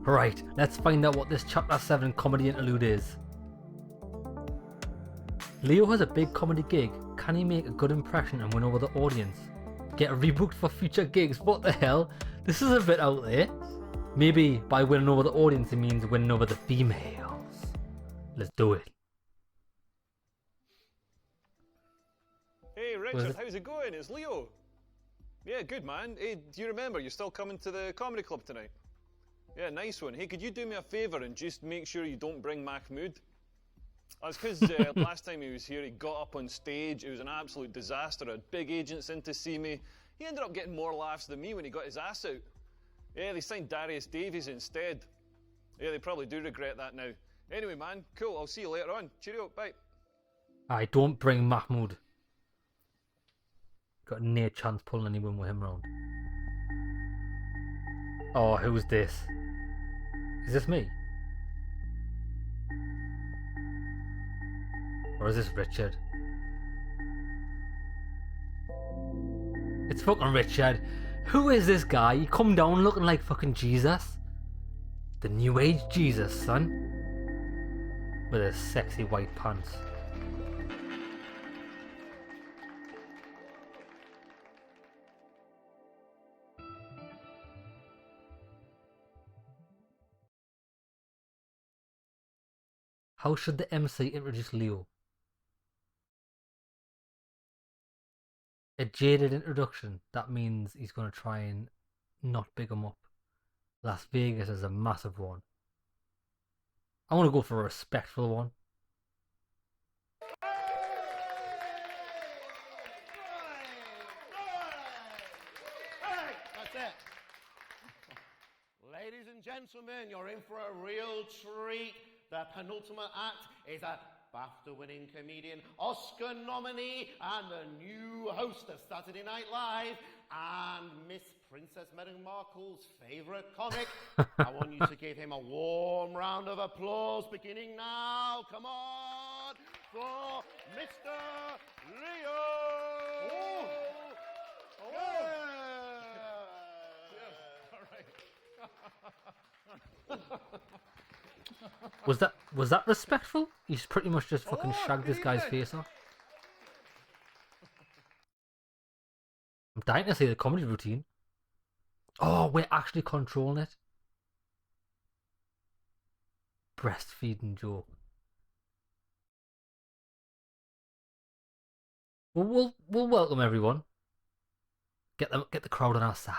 Right, let's find out what this Chapter 7 comedy interlude is. Leo has a big comedy gig. Can he make a good impression and win over the audience? Get rebooked for future gigs? What the hell? This is a bit out there. Maybe by winning over the audience, it means winning over the females. Let's do it. Hey Richard, how's it going? It's Leo. Yeah, good man. Hey, do you remember you're still coming to the comedy club tonight? Yeah, nice one. Hey, could you do me a favour and just make sure you don't bring Mahmood? That's because last time he was here, he got up on stage. It was an absolute disaster. I had big agents in to see me. He ended up getting more laughs than me when he got his ass out. Yeah, they signed Darius Davies instead. Yeah, they probably do regret that now. Anyway, man, cool. I'll see you later on. Cheerio, bye. I don't bring Mahmood. Got no chance pulling anyone with him round. Oh, who's this? Is this me? Or is this Richard? It's fucking Richard. Who is this guy? He come down looking like fucking Jesus. The new age Jesus, son. With his sexy white pants. How should the MC introduce Leo? A jaded introduction. That means he's going to try and not big him up. Las Vegas is a massive one. I want to go for a respectful one. That's it. Ladies and gentlemen, you're in for a real treat. The penultimate act is a BAFTA-winning comedian, Oscar nominee, and the new host of Saturday Night Live, and Miss Princess Meghan Markle's favourite comic. I want you to give him a warm round of applause, beginning now. Come on, for Mr. Leo! Oh. Oh. Yeah. All right. Was that respectful? He's pretty much just fucking shagged this guy's face off. I'm dying to see the comedy routine. Oh, we're actually controlling it. Breastfeeding joke. We'll welcome everyone. Get the crowd on our side.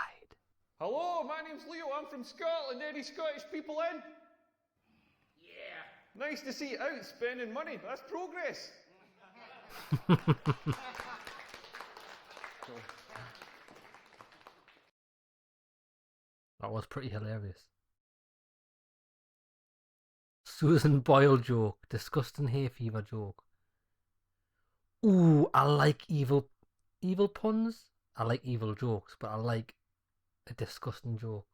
Hello, my name's Leo. I'm from Scotland. Any Scottish people in? Yeah. Nice to see you out spending money. That's progress. That was pretty hilarious. Susan Boyle joke. Disgusting hay fever joke. Ooh, I like evil puns. I like evil jokes, but I like a disgusting joke.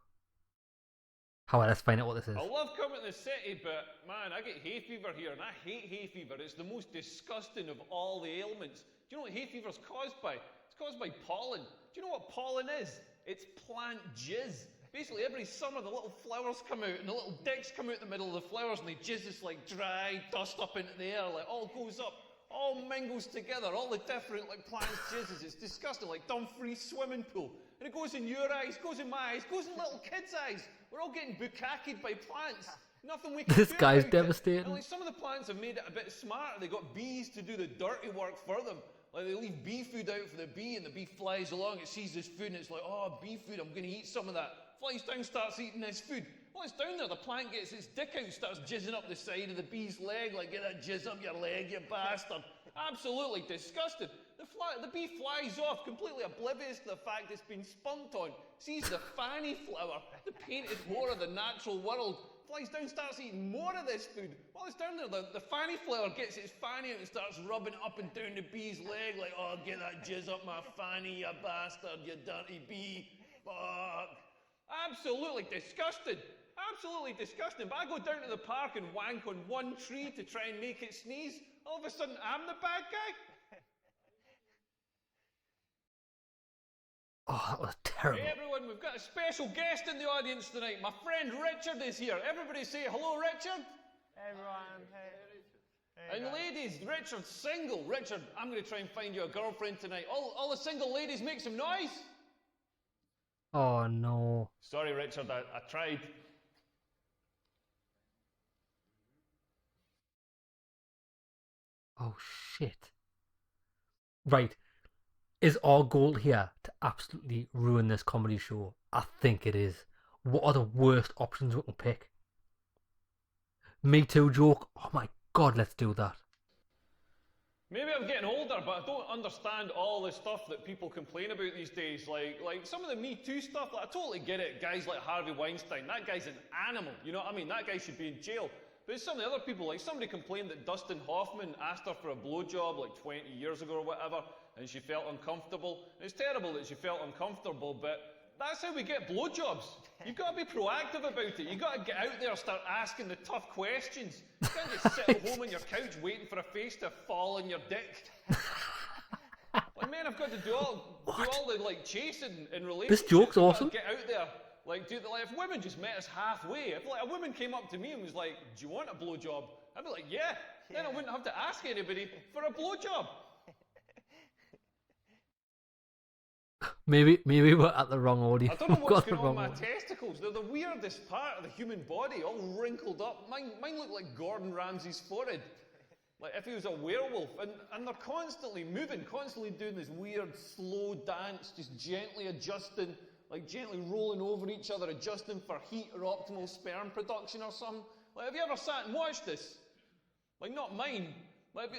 How let's find out what this is. I love coming to the city, but man, I get hay fever here, and I hate hay fever. It's the most disgusting of all the ailments. Do you know what hay fever is caused by? It's caused by pollen. Do you know what pollen is? It's plant jizz. Basically, every summer the little flowers come out, and the little dicks come out the middle of the flowers, and they jizz this like dry dust up into the air, like all goes up, all mingles together, all the different like plants jizzes. It's disgusting, like Dumfries swimming pool. And it goes in your eyes, goes in my eyes, goes in little kids' eyes. We're all getting bukkakied by plants. Nothing we can do. This guy's about devastating. it. And like some of the plants have made it a bit smarter. They got bees to do the dirty work for them. Like they leave bee food out for the bee, and the bee flies along. It sees this food, and it's like, oh, bee food. I'm going to eat some of that. Flies down, starts eating this food. While it's down there, the plant gets its dick out, starts jizzing up the side of the bee's leg. Like, get that jizz up your leg, you bastard. Absolutely disgusting. The bee flies off, completely oblivious to the fact it's been spunt on. Sees the fanny flower, the painted whore of the natural world. Flies down, starts eating more of this food. While it's down there, the fanny flower gets its fanny out and starts rubbing it up and down the bee's leg. Like, oh, get that jizz up my fanny, you bastard, you dirty bee. Fuck. Absolutely disgusting. Absolutely disgusting. But I go down to the park and wank on one tree to try and make it sneeze. All of a sudden, I'm the bad guy. Oh, that was terrible. Hey everyone, we've got a special guest in the audience tonight. My friend Richard is here. Everybody say hello, Richard. Hey everyone, hey. And ladies, Richard's single. Richard, I'm going to try and find you a girlfriend tonight. All the single ladies, make some noise. Oh no. Sorry, Richard, I tried. Oh shit. Right. Is our goal here to absolutely ruin this comedy show? I think it is. What are the worst options we can pick? Me Too joke? Oh my god, let's do that. Maybe I'm getting older, but I don't understand all the stuff that people complain about these days. Like some of the Me Too stuff, I totally get it. Guys like Harvey Weinstein, that guy's an animal. You know what I mean? That guy should be in jail. But some of the other people, like somebody complained that Dustin Hoffman asked her for a blowjob like 20 years ago or whatever, and she felt uncomfortable. And it's terrible that she felt uncomfortable, but that's how we get blowjobs. You've got to be proactive about it. You've got to get out there and start asking the tough questions. You can't just sit at home on your couch waiting for a face to fall on your dick. Like, men have got to do all the like chasing in relationships. This joke's awesome. Get out there. Like, if women just met us halfway, if like a woman came up to me and was like, "Do you want a blowjob?" I'd be like, "Yeah." Then I wouldn't have to ask anybody for a blowjob. Maybe we're at the wrong audience. I don't know We've what's got the going on with wrong my audience. testicles. They're the weirdest part of the human body, all wrinkled up. Mine look like Gordon Ramsay's forehead. Like if he was a werewolf. And they're constantly moving, constantly doing this weird slow dance, just gently adjusting, like gently rolling over each other, adjusting for heat or optimal sperm production or something. Like, have you ever sat and watched this? Like, not mine. Like,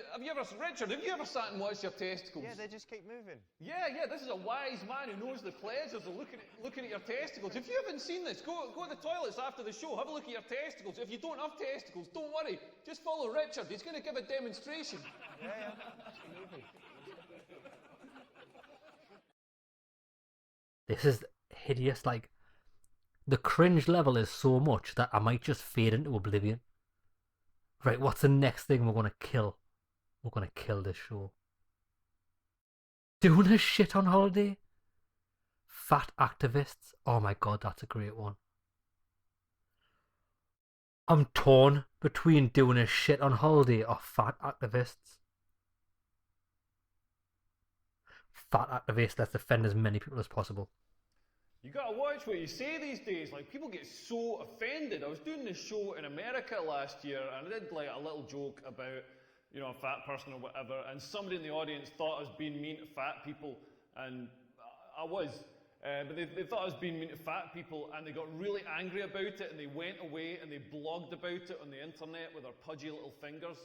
Richard, have you ever sat and watched your testicles? Yeah, they just keep moving. Yeah, this is a wise man who knows the pleasures of looking at your testicles. If you haven't seen this, go to the toilets after the show, have a look at your testicles. If you don't have testicles, don't worry. Just follow Richard. He's going to give a demonstration. Yeah, absolutely. This is hideous. Like, the cringe level is so much that I might just fade into oblivion. Right, what's the next thing we're going to kill? We're going to kill this show. Doing a shit on holiday? Fat activists? Oh my god, that's a great one. I'm torn between doing a shit on holiday or fat activists. Fat activists, let's offend as many people as possible. You gotta watch what you say these days. Like, people get so offended. I was doing this show in America last year, and I did like a little joke about, you know, a fat person or whatever, and somebody in the audience thought I was being mean to fat people, and I was. But they thought I was being mean to fat people, and they got really angry about it, and they went away and they blogged about it on the internet with their pudgy little fingers.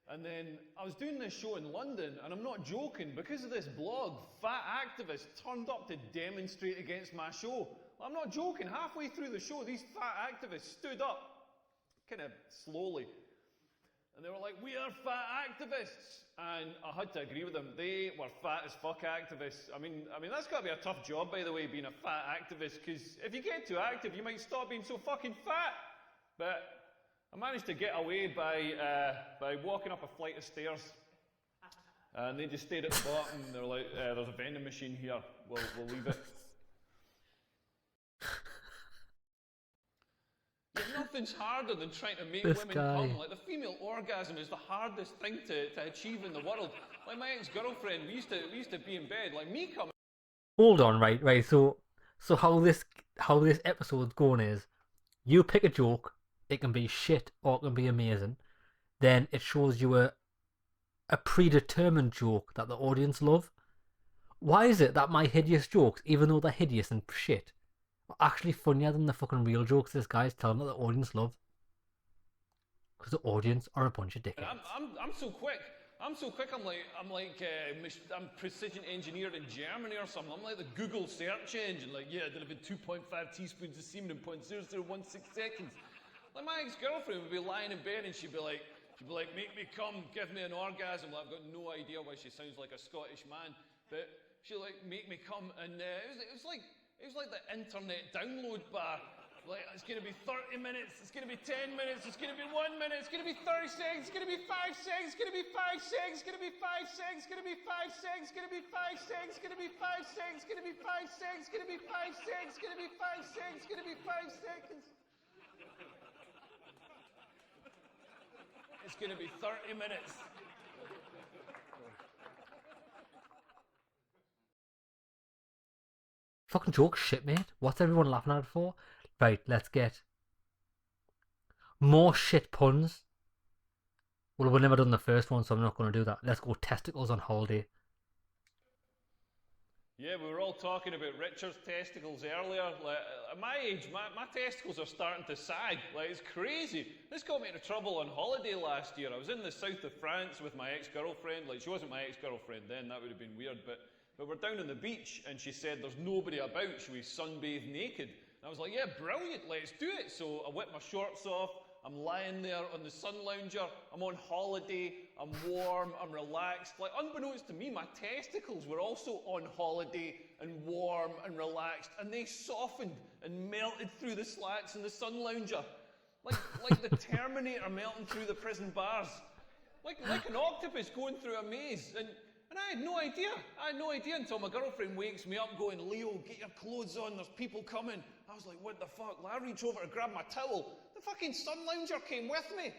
And then I was doing this show in London, and I'm not joking, because of this blog, fat activists turned up to demonstrate against my show. I'm not joking, halfway through the show, these fat activists stood up, kind of slowly, and they were like, "We are fat activists." And I had to agree with them. They were fat as fuck activists. I mean, that's got to be a tough job, by the way, being a fat activist, because if you get too active, you might stop being so fucking fat. But I managed to get away by walking up a flight of stairs, and they just stayed at the bottom. They're like, "There's a vending machine here. We'll leave it." Nothing's harder than trying to make women come. Like, the female orgasm is the hardest thing to achieve in the world. Like, my ex-girlfriend, we used to be in bed, like, me coming. Hold on, right. So how this episode's going is, you pick a joke. It can be shit or it can be amazing. Then it shows you a predetermined joke that the audience love. Why is it that my hideous jokes, even though they're hideous and shit, are actually funnier than the fucking real jokes this guy's telling that the audience love? Because the audience are a bunch of dickheads. I'm so quick. I'm precision engineered in Germany or something. I'm like the Google search engine. Like, yeah, there have been 2.5 teaspoons of semen in 0.0016 seconds. Like, my ex-girlfriend would be lying in bed and she'd be like, "Make me come, give me an orgasm." Well, I've got no idea why she sounds like a Scottish man, but she'd like, "Make me come," and it was like the internet download bar. Like, it's gonna be 30 minutes, it's gonna be 10 minutes, it's gonna be 1 minute, it's gonna be 30 seconds, it's gonna be 5 seconds, it's gonna be 5 seconds, it's gonna be 5 seconds, it's gonna be 5 seconds, it's gonna be 5 seconds, it's gonna be 5 seconds, it's gonna be 5 seconds, it's gonna be 5 seconds, it's gonna be 5 seconds, it's gonna be 5 seconds. It's gonna be 30 minutes. Fucking joke shit, mate. What's everyone laughing at it for? Right, let's get more shit puns. Well, we've never done the first one, so I'm not going to do that. Let's go testicles on holiday. Yeah, we were all talking about Richard's testicles earlier. Like, at my age, my testicles are starting to sag. Like, it's crazy. This got me into trouble on holiday last year. I was in the south of France with my ex-girlfriend. Like, she wasn't my ex-girlfriend then, that would have been weird, but we're down on the beach, and she said there's nobody about. Should we sunbathe naked? And I was like, yeah, brilliant, let's do it. So I whipped my shorts off. I'm lying there on the sun lounger. I'm on holiday. I'm warm. I'm relaxed. Like, unbeknownst to me, my testicles were also on holiday and warm and relaxed, and they softened and melted through the slats in the sun lounger, like the Terminator melting through the prison bars, like an octopus going through a maze. And I had no idea. I had no idea until my girlfriend wakes me up going, Leo, get your clothes on, there's people coming. I was like, what the fuck? Well, I reach over to grab my towel. The fucking sun lounger came with me.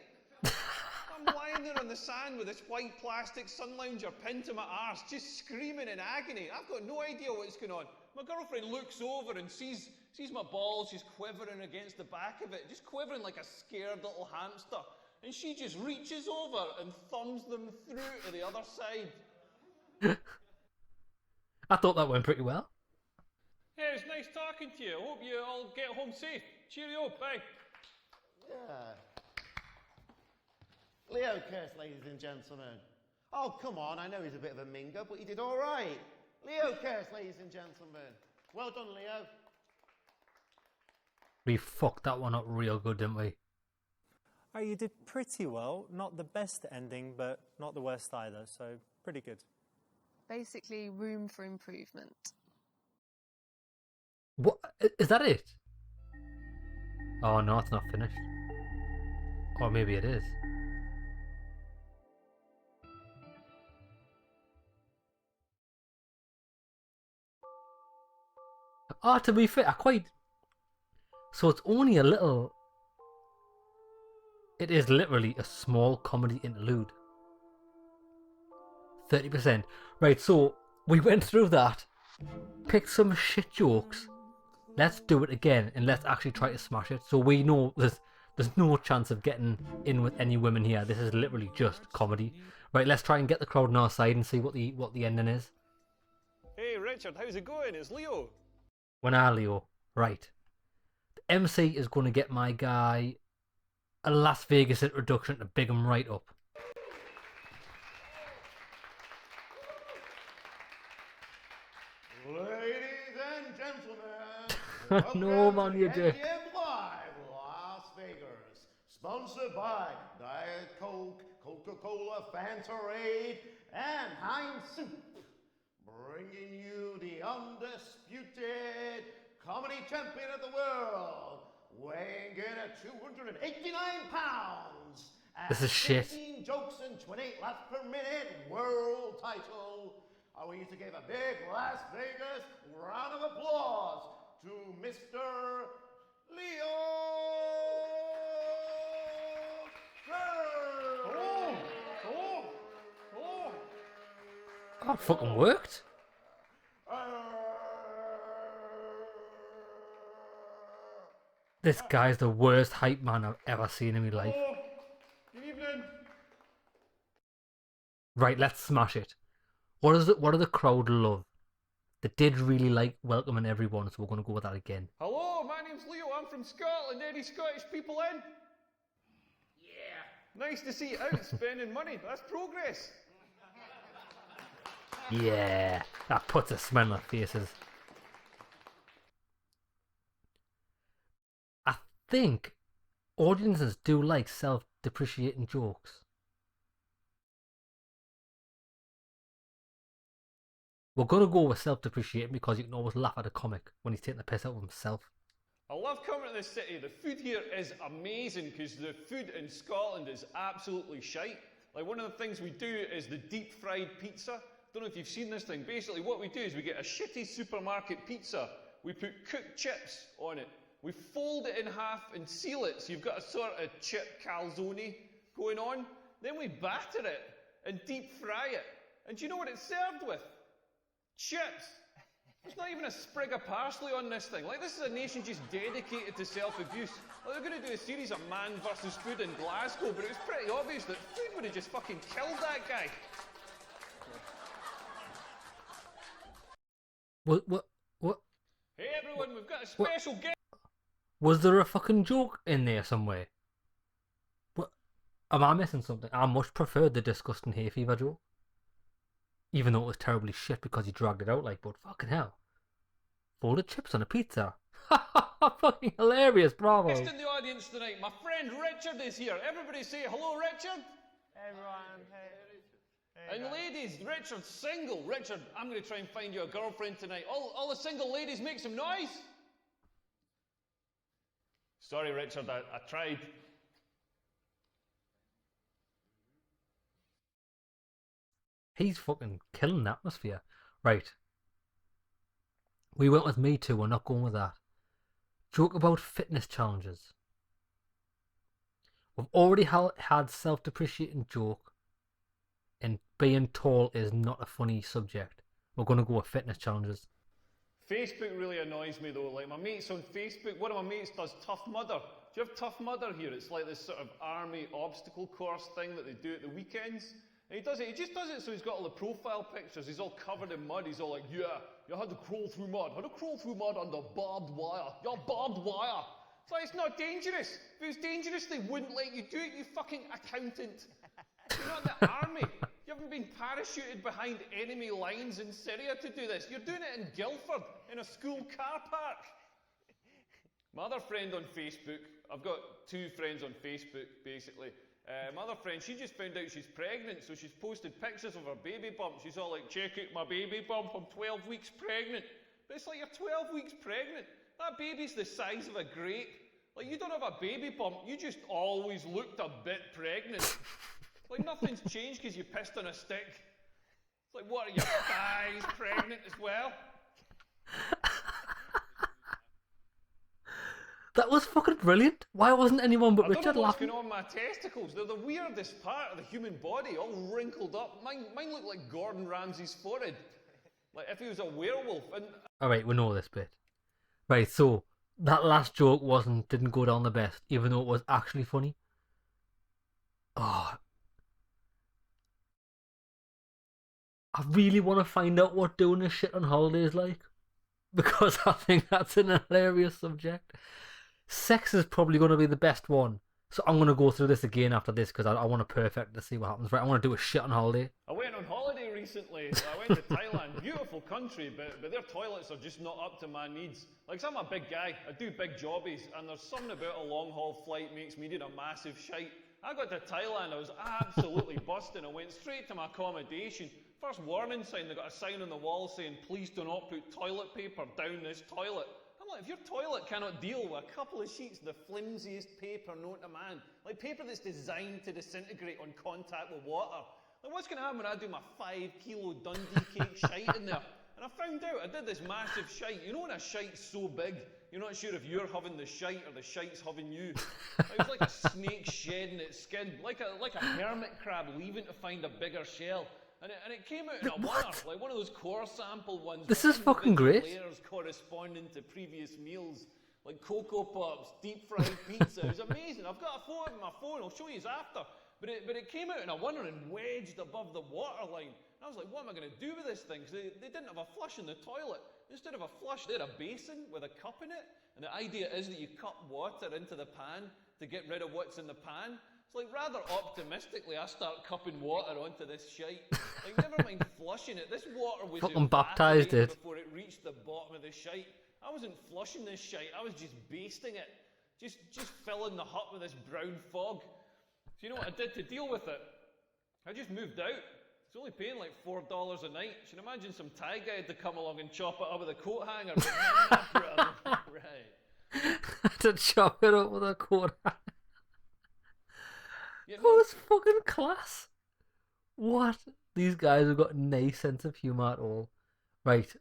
I'm lying there on the sand with this white plastic sun lounger pinned to my arse, just screaming in agony. I've got no idea what's going on. My girlfriend looks over and sees my balls just quivering against the back of it, just quivering like a scared little hamster. And she just reaches over and thumbs them through to the other side. I thought that went pretty well. Hey, it's nice talking to you. I hope you all get home safe. Cheerio, bye. Yeah. Leo Curse, ladies and gentlemen. Oh, come on, I know he's a bit of a minger, but he did all right. Leo Curse, ladies and gentlemen. Well done, Leo. We fucked that one up real good, didn't we? Oh, you did pretty well. Not the best ending, but not the worst either, so pretty good. Basically, room for improvement. What? Is that it? Oh no, it's not finished. Or maybe it is. Oh, to be fair, so it's only a little... It is literally a small comedy interlude. 30%. Right, so we went through that, picked some shit jokes. Let's do it again, and let's actually try to smash it. So we know there's no chance of getting in with any women here. This is literally just comedy. Right, let's try and get the crowd on our side and see what the ending is. Hey, Richard, how's it going? It's Leo. When I Leo. Right. The MC is going to get my guy a Las Vegas introduction to big him right up. Ladies and gentlemen, No, man, you dick. MGM Live, Las Vegas. Sponsored by Diet Coke, Coca-Cola, Fantarade, and Heinz Soup. Bringing you the undisputed comedy champion of the world, weighing in at 289 pounds. This is shit. 15 jokes and 28 laughs per minute world title. I want you to give a big Las Vegas round of applause to Mr. Leo Curse. That fucking worked. This guy's the worst hype man I've ever seen in my life. Good evening. Right, let's smash it. What do the crowd love? They did really like welcoming everyone, so we're going to go with that again. Hello, my name's Leo. I'm from Scotland. Any Scottish people in? Yeah. Nice to see you out spending money. That's progress. Yeah, that puts a smile on their faces. I think audiences do like self-depreciating jokes. We're going to go with self-depreciating because you can always laugh at a comic when he's taking the piss out of himself. I love coming to this city, the food here is amazing because the food in Scotland is absolutely shite. Like one of the things we do is the deep fried pizza. Don't know if you've seen this thing. Basically what we do is we get a shitty supermarket pizza, we put cooked chips on it, we fold it in half and seal it so you've got a sort of chip calzone going on, then we batter it and deep fry it. And do you know what it's served with? Chips. There's not even a sprig of parsley on this thing. Like, this is a nation just dedicated to self-abuse. Like, they're going to do a series of man versus food in Glasgow, but it was pretty obvious that food would have just fucking killed that guy. What? Hey everyone, we've got a special guest. Was there a fucking joke in there somewhere? What? Am I missing something? I much preferred the disgusting hay fever joke. Even though it was terribly shit because he dragged it out like, but fucking hell. Folded chips on a pizza. Fucking hilarious, bravo. Guest in the audience tonight, my friend Richard is here. Everybody say hello, Richard. Everyone, hey. And ladies, Richard's single. Richard, I'm going to try and find you a girlfriend tonight. All the single ladies, make some noise. Sorry, Richard, I tried. He's fucking killing the atmosphere. Right. We went with Me Too, we're not going with that. Joke about fitness challenges. We've already had self-depreciating joke, and being tall is not a funny subject. We're going to go with fitness challenges. Facebook really annoys me though. Like my mates on Facebook, one of my mates does Tough Mudder. Do you have Tough Mudder here? It's like this sort of army obstacle course thing that they do at the weekends. And he just does it so he's got all the profile pictures. He's all covered in mud. He's all like, yeah, you had to crawl through mud. Had to crawl through mud under barbed wire. You're barbed wire. It's like, it's not dangerous. If it was dangerous, they wouldn't let you do it, you fucking accountant. You're not in the army. You haven't been parachuted behind enemy lines in Syria to do this. You're doing it in Guildford, in a school car park. My other friend on Facebook, I've got two friends on Facebook, basically. My other friend, she just found out she's pregnant, so she's posted pictures of her baby bump. She's all like, check out my baby bump, I'm 12 weeks pregnant. But it's like, you're 12 weeks pregnant. That baby's the size of a grape. Like, you don't have a baby bump, you just always looked a bit pregnant. Like, nothing's changed because you pissed on a stick. It's like, what are your thighs pregnant as well? That was fucking brilliant. Why wasn't anyone but Richard I don't know what's laughing? going on with my testicles. They're the weirdest part of the human body, all wrinkled up. Mine look like Gordon Ramsay's forehead. Like if he was a werewolf. And Alright, we know this bit. Right, so that last joke didn't go down the best, even though it was actually funny. Oh, I really want to find out what doing this shit on holiday is like, because I think that's an hilarious subject. Sex is probably going to be the best one, so I'm going to go through this again after this because I want to perfect to see what happens. Right, I want to do a shit on holiday. I went on holiday recently. I went to Thailand, beautiful country, but their toilets are just not up to my needs. Like, so I'm a big guy, I do big jobbies, and there's something about a long haul flight makes me need a massive shite. I got to Thailand, I was absolutely busting. I went straight to my accommodation. First warning sign, they got a sign on the wall saying, please do not put toilet paper down this toilet. I'm like, if your toilet cannot deal with a couple of sheets of the flimsiest paper known to man, like paper that's designed to disintegrate on contact with water, like what's going to happen when I do my 5 kilo Dundee cake shite in there? And I found out, I did this massive shite. You know when a shite's so big, you're not sure if you're having the shite or the shite's having you. It was like a snake shedding its skin, like a hermit crab leaving to find a bigger shell. And it came out in a winner, like one of those core sample ones. This is fucking great. Layers corresponding to previous meals, like Cocoa Pops, deep fried pizza. It was amazing. I've got a photo on my phone. I'll show you after. But it came out in a winner and wedged above the waterline. And I was like, what am I going to do with this thing? Because they didn't have a flush in the toilet. Instead of a flush, they had a basin with a cup in it. And the idea is that you cup water into the pan to get rid of what's in the pan. It's like, rather optimistically, I start cupping water onto this shite. Like, never mind flushing it. This water was Fucking baptised it. before it reached the bottom of the shite. I wasn't flushing this shite. I was just basting it. Just filling the hut with this brown fog. So you know what I did to deal with it? I just moved out. I was only paying like $4 a night. You should imagine some Thai guy had to come along and chop it up with a coat hanger. But right. to chop it up with a quarter. Yeah, That no, was fucking class. What? These guys have got no sense of humour at all. Right.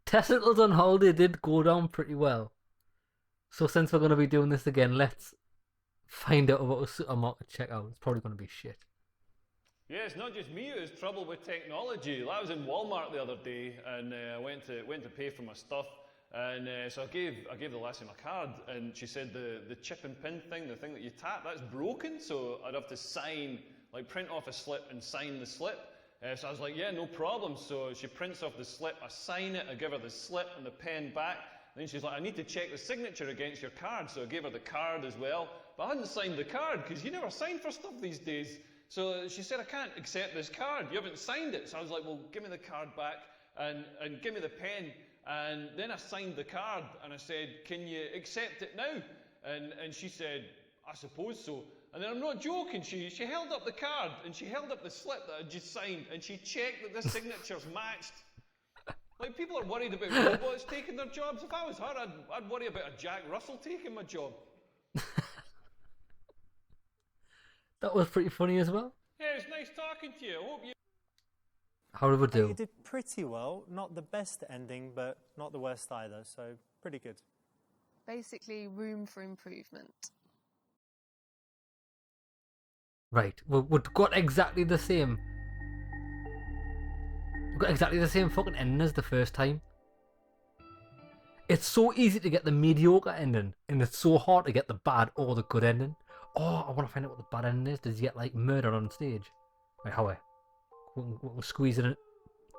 Testicles on holiday did go down pretty well. So since we're going to be doing this again, let's find out about a supermarket checkout. It's probably going to be shit. yeah, it's not just me who has trouble with technology. I was in Walmart the other day and I went to pay for my stuff. And so I gave the lassie my card, and she said the chip and pin thing, the thing that you tap, that's broken. So I'd have to sign, like print off a slip and sign the slip. So I was like, yeah, no problem. So she prints off the slip, I sign it, I give her the slip and the pen back. And then she's like, I need to check the signature against your card. So I gave her the card as well. But I hadn't signed the card because you never sign for stuff these days. So she said, I can't accept this card. You haven't signed it. So I was like, well, give me the card back and give me the pen. And then I signed the card and I said, can you accept it now? And she said, I suppose so. And then I'm not joking, she held up the card and she held up the slip that I just signed and she checked that the signatures matched. Like, people are worried about robots taking their jobs. If I was her, I'd worry about a Jack Russell taking my job. That was pretty funny as well. Yeah, it's nice talking to you. I hope you... How did we do? You did pretty well. Not the best ending, but not the worst either, so pretty good. Basically, room for improvement. Right, we've got exactly the same. We've got exactly the same fucking ending as the first time. It's so easy to get the mediocre ending, and it's so hard to get the bad or the good ending. Oh, I want to find out what the bad ending is. Does he get like murdered on stage? Right, how are we can squeeze it in.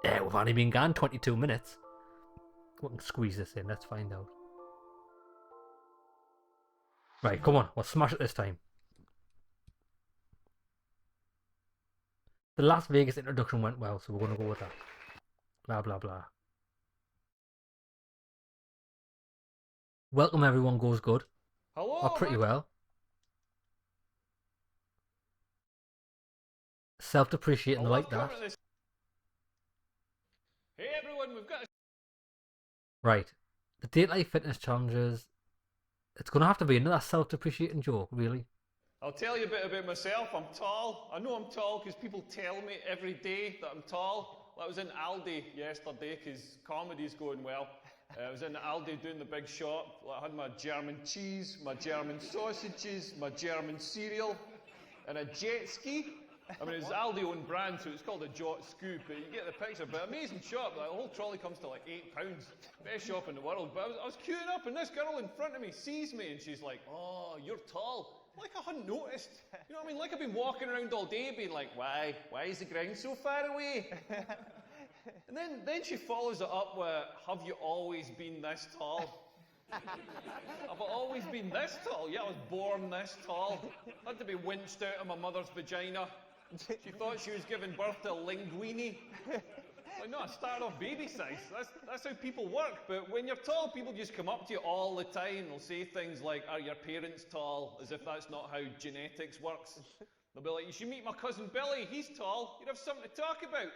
Yeah, we've only been gone 22 minutes. We can squeeze this in, let's find out. Right, come on, we'll smash it this time. The Las Vegas introduction went well, so we're going to go with that. Blah, blah, blah. Welcome everyone goes good. Hello? Or pretty well. Self-depreciating like that. Hey everyone, we've got... Right. The Date Life Fitness Challenges. It's going to have to be another self-depreciating joke, really. I'll tell you a bit about myself. I'm tall. I know I'm tall because people tell me every day that I'm tall. I was in Aldi yesterday because comedy's going well. I was in Aldi doing the big shop. I had my German cheese, my German sausages, my German cereal, and a jet ski. I mean, it's Aldi own brand, so it's called a Jot Scoop, but you get the picture. But amazing shop. Like, the whole trolley comes to like £8. Best shop in the world. But I was queuing up, and this girl in front of me sees me, and she's like, "Oh, you're tall." Like I hadn't noticed. You know what I mean? Like I've been walking around all day being like, why is the ground so far away? And then she follows it up with, have you always been this tall? Have I always been this tall? Yeah, I was born this tall. I had to be winched out of my mother's vagina. She thought she was giving birth to a linguine. Like, no, I started off baby size. That's how people work. But when you're tall, people just come up to you all the time. They'll say things like, are your parents tall? As if that's not how genetics works. They'll be like, you should meet my cousin Billy. He's tall. You'd have something to talk about.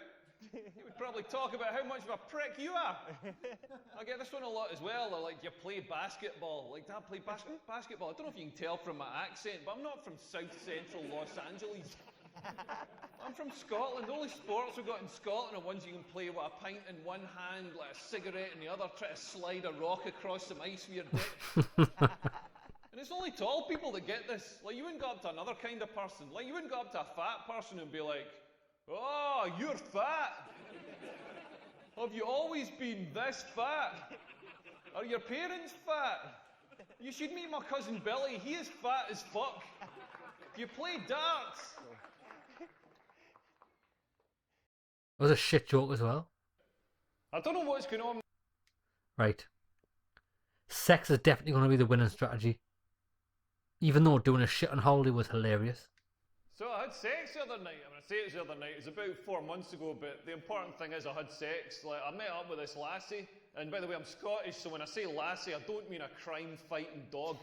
He would probably talk about how much of a prick you are. I get this one a lot as well. They're like, you play basketball. Like, Dad, play basketball. I don't know if you can tell from my accent, but I'm not from South Central Los Angeles. I'm from Scotland. The only sports we've got in Scotland are ones you can play with a pint in one hand, like a cigarette in the other, try to slide a rock across some ice with your dick. And it's only tall people that get this. Like, you wouldn't go up to another kind of person. Like, you wouldn't go up to a fat person and be like, oh, you're fat. Have you always been this fat? Are your parents fat? You should meet my cousin Billy. He is fat as fuck. Do you play darts? It was a shit joke as well. I don't know what's going on. Right. Sex is definitely going to be the winning strategy. Even though doing a shit on holiday was hilarious. So I had sex the other night. I mean, I say it was the other night. It was about 4 months ago, but the important thing is I had sex. Like, I met up with this lassie. And by the way, I'm Scottish, so when I say lassie, I don't mean a crime-fighting dog.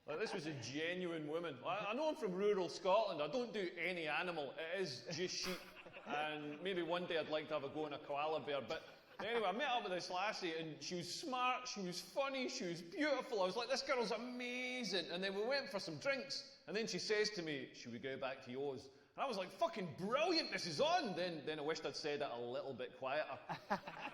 Like, this was a genuine woman. I know I'm from rural Scotland. I don't do any animal. It is just sheep. And maybe one day I'd like to have a go on a koala bear. But Anyway, I met up with this lassie and she was smart, she was funny, she was beautiful. I was like, this girl's amazing. And then we went for some drinks. And then she says to me, should we go back to yours? And I was like, fucking brilliant, this is on. Then I wished I'd said it a little bit quieter.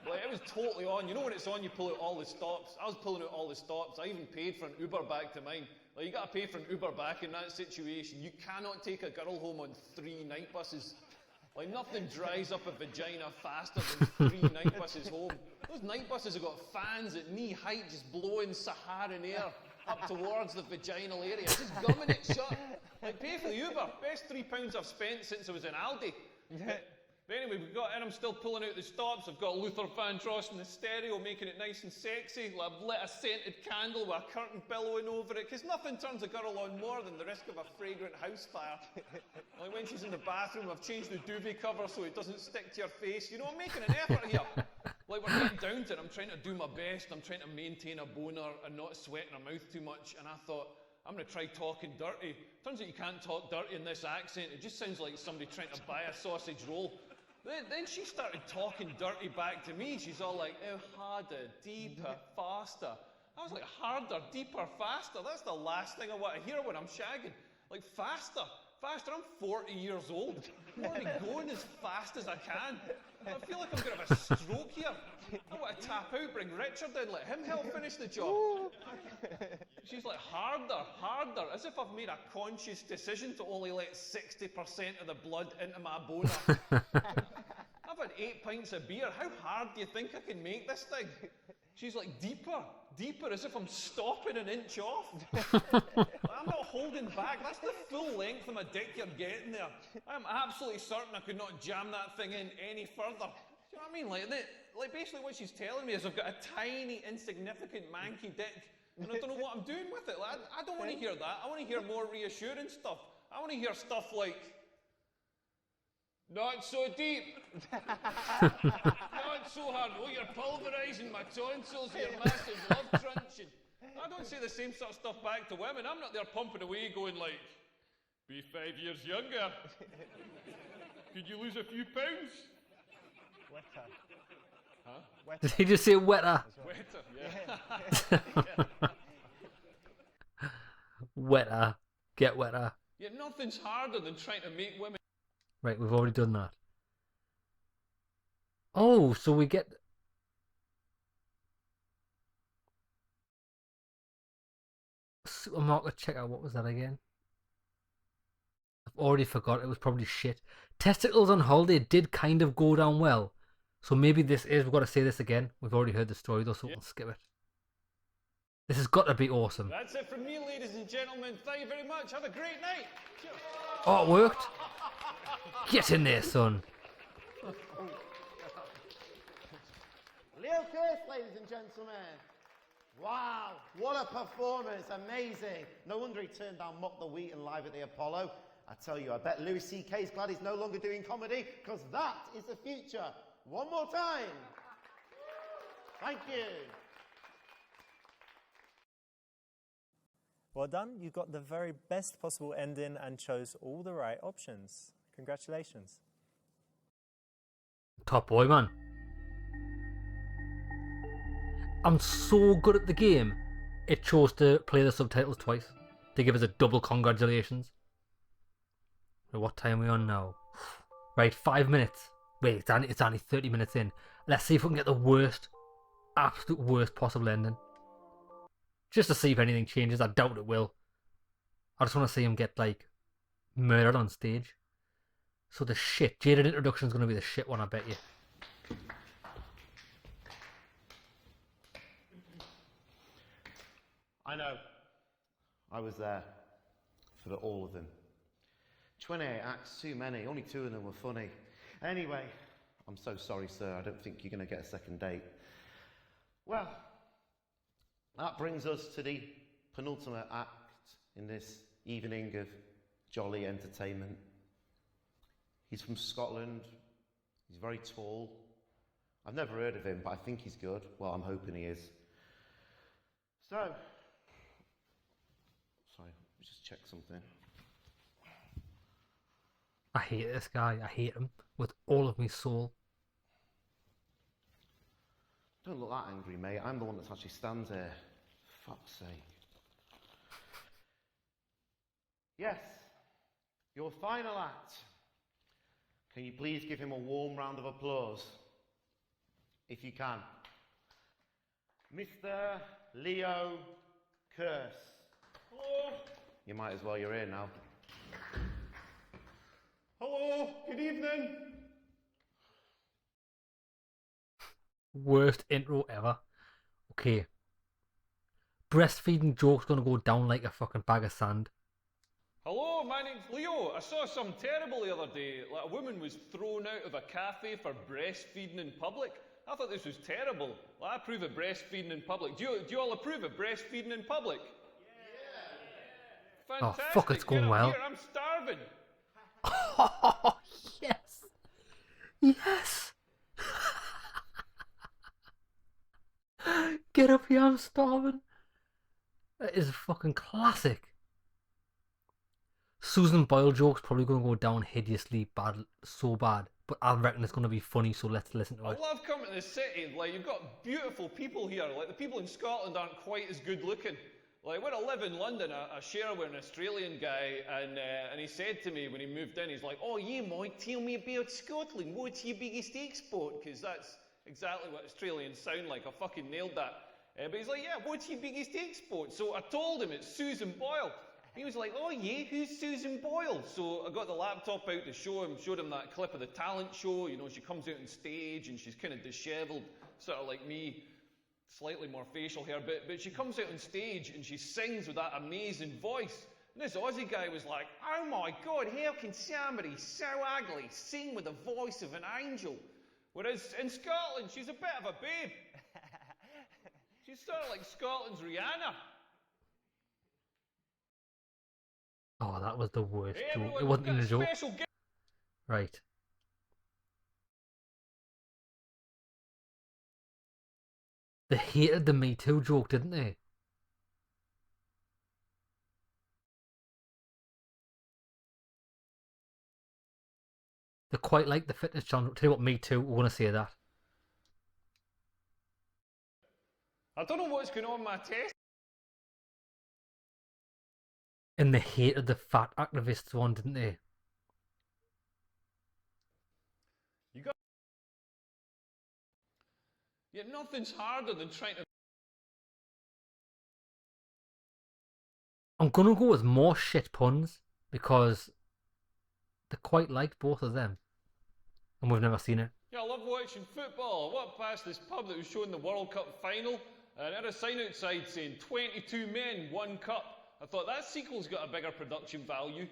Like, it was totally on. You know when it's on, you pull out all the stops. I was pulling out all the stops. I even paid for an Uber back to mine. Like, you gotta pay for an Uber back in that situation. You cannot take a girl home on 3 night buses. Like, nothing dries up a vagina faster than 3 night buses home. Those night buses have got fans at knee height just blowing Saharan air up towards the vaginal area, just gumming it shut. Like, pay for the Uber. Best £3 I've spent since I was in Aldi. But anyway, we've got in, I'm still pulling out the stops. I've got Luther Vandross in the stereo, making it nice and sexy. I've lit a scented candle with a curtain billowing over it, because nothing turns a girl on more than the risk of a fragrant house fire. Like when she's in the bathroom, I've changed the duvet cover so it doesn't stick to your face. You know, I'm making an effort here. Like, we're getting down to it. I'm trying to do my best. I'm trying to maintain a boner and not sweating her mouth too much. And I thought, I'm going to try talking dirty. Turns out you can't talk dirty in this accent. It just sounds like somebody trying to buy a sausage roll. Then she started talking dirty back to me. She's all like, oh, harder, deeper, faster. I was like, harder, deeper, faster. That's the last thing I want to hear when I'm shagging. Like, faster, faster. I'm 40 years old. I'm already going as fast as I can. I feel like I'm going to have a stroke here. I want to tap out, bring Richard in, let him help finish the job. She's like, harder, harder, as if I've made a conscious decision to only let 60% of the blood into my boner. I've had 8 pints of beer. How hard do you think I can make this thing? She's like, deeper, deeper, as if I'm stopping an inch off. I'm not holding back. That's the full length of my dick you're getting there. I'm absolutely certain I could not jam that thing in any further. Do you know what I mean? Like basically what she's telling me is I've got a tiny, insignificant, manky dick, and I don't know what I'm doing with it. Like, I don't want to hear that. I want to hear more reassuring stuff. I want to hear stuff like, not so deep. Not so hard. Oh, you're pulverising my tonsils here, massive love truncheon. I don't say the same sort of stuff back to women. I'm not there pumping away going like, be 5 years younger. Could you lose a few pounds? Wetter. Huh? Wetter. Did he just say wetter? Wetter, yeah. Wetter. Get wetter. Yeah, nothing's harder than trying to make women. Right, we've already done that. Oh, so we get... Supermarket checkout, what was that again? I've already forgot, it was probably shit. Testicles on holiday did kind of go down well. So maybe this is, we've got to say this again. We've already heard the story though, so we'll skip it. This has got to be awesome. That's it from me, ladies and gentlemen. Thank you very much. Have a great night. Cheers. Oh, it worked. Get in there, son. Leo Curse, ladies and gentlemen. Wow, what a performance, amazing. No wonder he turned down Mock the Wheaton live at the Apollo. I tell you, I bet Louis C.K.'s glad he's no longer doing comedy, because that is the future. One more time. Thank you. Well done. You got the very best possible ending and chose all the right options. Congratulations. Top boy, man. I'm so good at the game, it chose to play the subtitles twice. To give us a double congratulations. What time are we on now? Right, 5 minutes. Wait, it's only 30 minutes in. Let's see if we can get the worst, absolute worst possible ending. Just to see if anything changes. I doubt it will. I just want to see him get, like, murdered on stage. So the shit. Jaded Introduction is going to be the shit one, I bet you. I know. I was there for all of them. 28 acts, too many. Only 2 of them were funny. Anyway, I'm so sorry, sir. I don't think you're going to get a second date. Well, that brings us to the penultimate act in this evening of jolly entertainment. He's from Scotland. He's very tall. I've never heard of him, but I think he's good. Well, I'm hoping he is. So, sorry, let me just check something. I hate this guy. I hate him with all of my soul. Don't look that angry, mate. I'm the one that actually stands here. Fuck's sake. Yes, your final act. Can you please give him a warm round of applause? If you can. Mr. Leo Curse. Hello. You might as well, you're here now. Hello. Good evening. Worst intro ever. Okay. Breastfeeding joke's gonna go down like a fucking bag of sand. Hello, my name's Leo. I saw something terrible the other day. Like a woman was thrown out of a cafe for breastfeeding in public. I thought this was terrible. Like, I approve of breastfeeding in public. Do you all approve of breastfeeding in public? Yeah. Fantastic. Oh, fuck, it's going well. Here, I'm starving. Oh, yes. Yes. Get up here, I'm starving. That is a fucking classic. Susan Boyle joke's probably going to go down hideously bad, so bad. But I reckon it's going to be funny, so let's listen to it. I love coming to the city. Like, you've got beautiful people here. Like, the people in Scotland aren't quite as good looking. Like, when I live in London, I share with an Australian guy, and he said to me when he moved in, he's like, "Oh, you might tell me about Scotland. What's your biggest export?" Because that's exactly what Australians sound like. I fucking nailed that. But he's like, "Yeah, what's your biggest export?" So I told him it's Susan Boyle. He was like, "Oh yeah, who's Susan Boyle?" So I got the laptop out to showed him that clip of the talent show. You know, she comes out on stage and she's kind of dishevelled, sort of like me, slightly more facial hair, but she comes out on stage and she sings with that amazing voice. And this Aussie guy was like, "Oh my God, how can somebody so ugly sing with the voice of an angel?" Whereas in Scotland, she's a bit of a babe. She's sort of like Scotland's Rihanna. Oh, that was the worst Hey, joke. everyone, It wasn't we've even a got joke. special guest. Right. They hated the Me Too joke, didn't they? They quite like the fitness channel. Tell you what, Me Too, we're going to say that. I don't know what's going on with my test. And they hated the fat activists one, didn't they? Yeah, nothing's harder than trying to. I'm going to go with more shit puns because they quite liked both of them. And we've never seen it. Yeah, I love watching football. I walked past this pub that was showing the World Cup final, and it had a sign outside saying 22 men, 1 cup. I thought that sequel's got a bigger production value.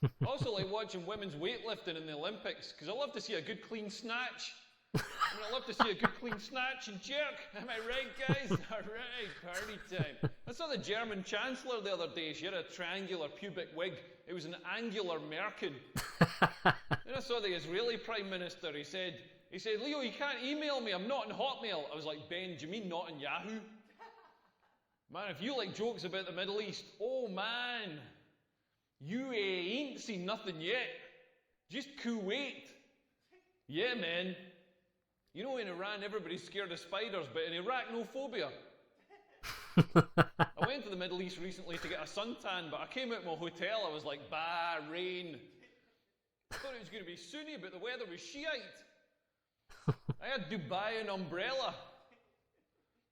I also like watching women's weightlifting in the Olympics, because I love to see a good clean snatch. I love to see a good clean snatch and jerk. Am I right, guys? All right, party time. I saw the German Chancellor the other day. She had a triangular pubic wig. It was an angular merkin. Then I saw the Israeli Prime Minister. He said, "Leo, you can't email me. I'm not on Hotmail." I was like, "Ben, do you mean not on Yahoo?" Man, if you like jokes about the Middle East, oh man, you ain't seen nothing yet. Just Kuwait. Yeah, man. You know, in Iran, everybody's scared of spiders, but in Iraq, no phobia. I went to the Middle East recently to get a suntan, but I came out of my hotel, I was like, rain. I thought it was going to be Sunni, but the weather was Shiite. I had Dubai and umbrella.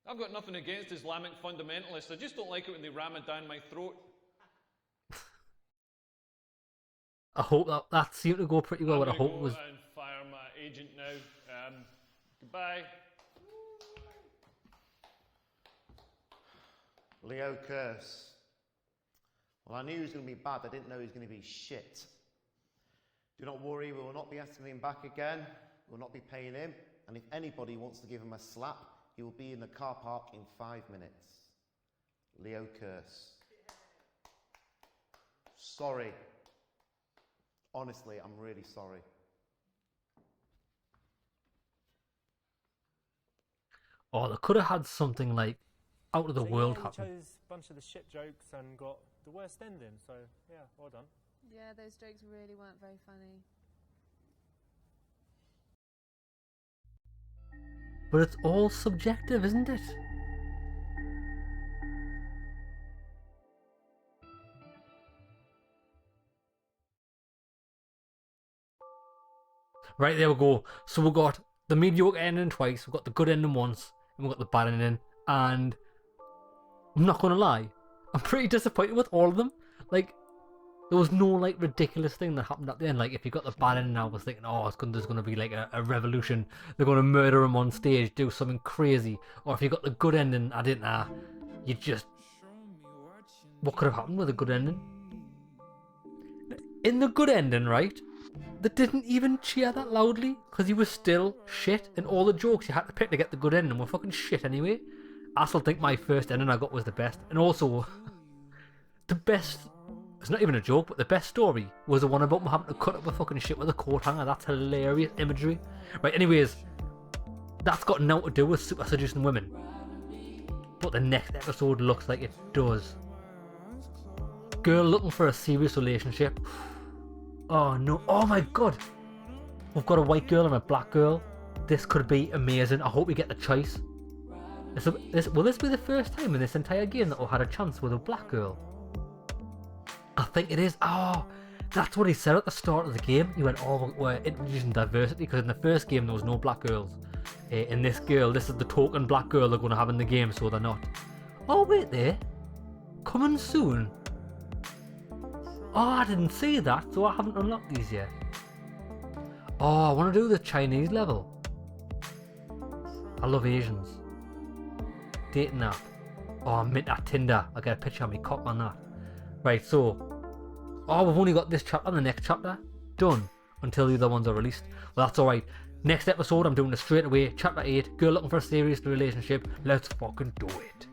I've got nothing against Islamic fundamentalists, I just don't like it when they ram it down my throat. I hope that seemed to go pretty well, but I hope it was... and fire my agent now. Goodbye. Leo Curse. Well, I knew he was going to be bad. I didn't know he was going to be shit. Do not worry, we will not be asking him back again. We will not be paying him. And if anybody wants to give him a slap, he will be in the car park in 5 minutes. Leo Curse. Sorry. Honestly, I'm really sorry. Oh, they could have had something like out of the world yeah, happen. he chose a bunch of the shit jokes and got the worst ending, so yeah, well done. Yeah, those jokes really weren't very funny. But it's all subjective, isn't it? Right, there we go. So we got the mediocre ending twice, we got the good ending once, and we got the bad ending. And I'm not gonna lie, I'm pretty disappointed with all of them. Like, there was no like ridiculous thing that happened at the end. Like, if you got the bad ending, I was thinking, oh, there's gonna be like a revolution. They're gonna murder him on stage, do something crazy. Or if you got the good ending, I didn't know. You just, what could have happened with a good ending? In the good ending, right? They didn't even cheer that loudly because he was still shit, and all the jokes you had to pick to get the good ending were fucking shit anyway. I still think my first ending I got was the best, and also the best. It's not even a joke, but the best story was the one about him having to cut up a fucking shit with a coat hanger. That's hilarious imagery. Right, anyways, that's got nothing to do with Super Seducing Women, but the next episode looks like it does. Girl looking for a serious relationship. Oh no, oh my god. We've got a white girl and a black girl. This could be amazing. I hope we get the choice. Will this be the first time in this entire game that we had a chance with a black girl? I think it is. Oh, that's what he said at the start of the game. He went, oh, we're introducing diversity, because in the first game there was no black girls. In this is the token black girl they're going to have in the game, so they're not. Oh wait there. Coming soon. Oh, I didn't see that, so I haven't unlocked these yet. Oh, I want to do the Chinese level. I love Asians. Dating app. Oh, I'm into Tinder. I get a picture of me cock on that. Right, so. Oh, we've only got this chapter and the next chapter done until the other ones are released. Well, that's alright. Next episode, I'm doing it straight away. Chapter 8. Girl looking for a serious relationship. Let's fucking do it.